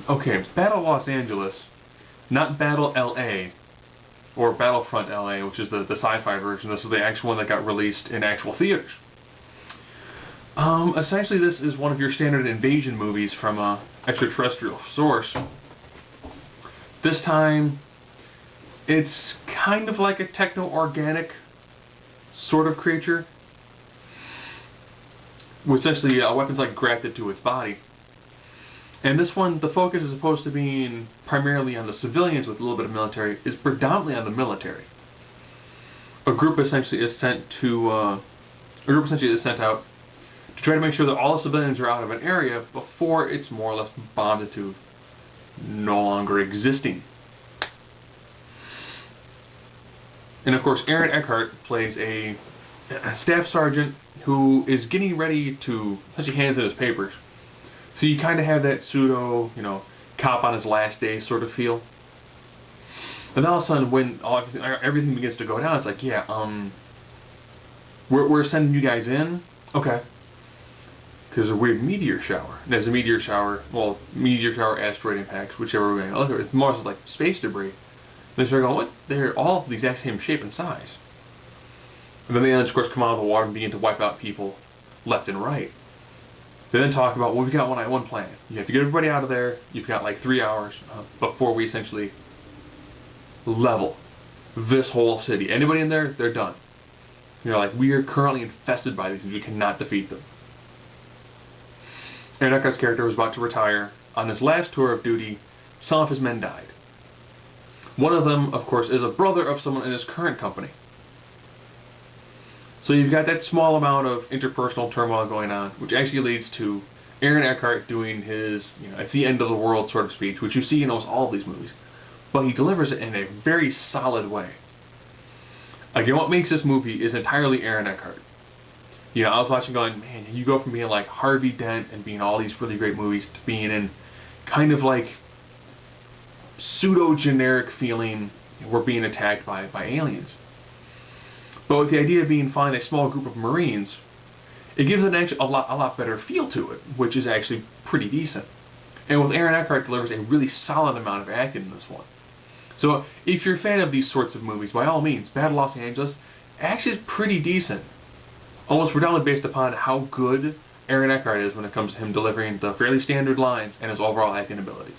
Okay, Battle Los Angeles, not Battle LA or Battlefront LA, which is the sci-fi version. This is the actual one that got released in actual theaters. Essentially, this is one of your standard invasion movies from a extraterrestrial source. This time, it's kind of like a techno-organic sort of creature, with essentially weapons like grafted to its body. And this one, the focus is supposed to be primarily on the civilians with a little bit of military, is predominantly on the military. A group essentially is sent to, a group essentially is sent out to try to make sure that all the civilians are out of an area before it's more or less bonded to no longer existing. And of course, Aaron Eckhart plays a staff sergeant who is getting ready to essentially hands in his papers. So you kind of have that pseudo, cop on his last day sort of feel. And then all of a sudden, when everything begins to go down, it's like, yeah, we're sending you guys in, okay? Because there's a weird meteor shower. And there's a meteor shower, well, meteor shower, asteroid impacts, whichever way. It's more like space debris. And they start going, what? They're all the exact same shape and size. And then the aliens, of course, come out of the water and begin to wipe out people left and right. They then talk about, well, we've got one plan. You have to get everybody out of there. You've got like 3 hours before we essentially level this whole city. Anybody in there, they're done. Like, we are currently infested by these and we cannot defeat them. Aaron Eckhart's character was about to retire. On his last tour of duty, some of his men died. One of them, of course, is a brother of someone in his current company. So you've got that small amount of interpersonal turmoil going on, which actually leads to Aaron Eckhart doing his, it's the end of the world sort of speech, which you see in almost all of these movies. But he delivers it in a very solid way. Again, what makes this movie is entirely Aaron Eckhart. I was watching going, man, you go from being like Harvey Dent and being all these really great movies to being in kind of like pseudo-generic feeling we're being attacked by aliens. But with the idea of being finding a small group of Marines, it gives it a lot better feel to it, which is actually pretty decent. And with Aaron Eckhart delivers a really solid amount of acting in this one. So if you're a fan of these sorts of movies, by all means, Battle Los Angeles actually is pretty decent. Almost predominantly based upon how good Aaron Eckhart is when it comes to him delivering the fairly standard lines and his overall acting abilities.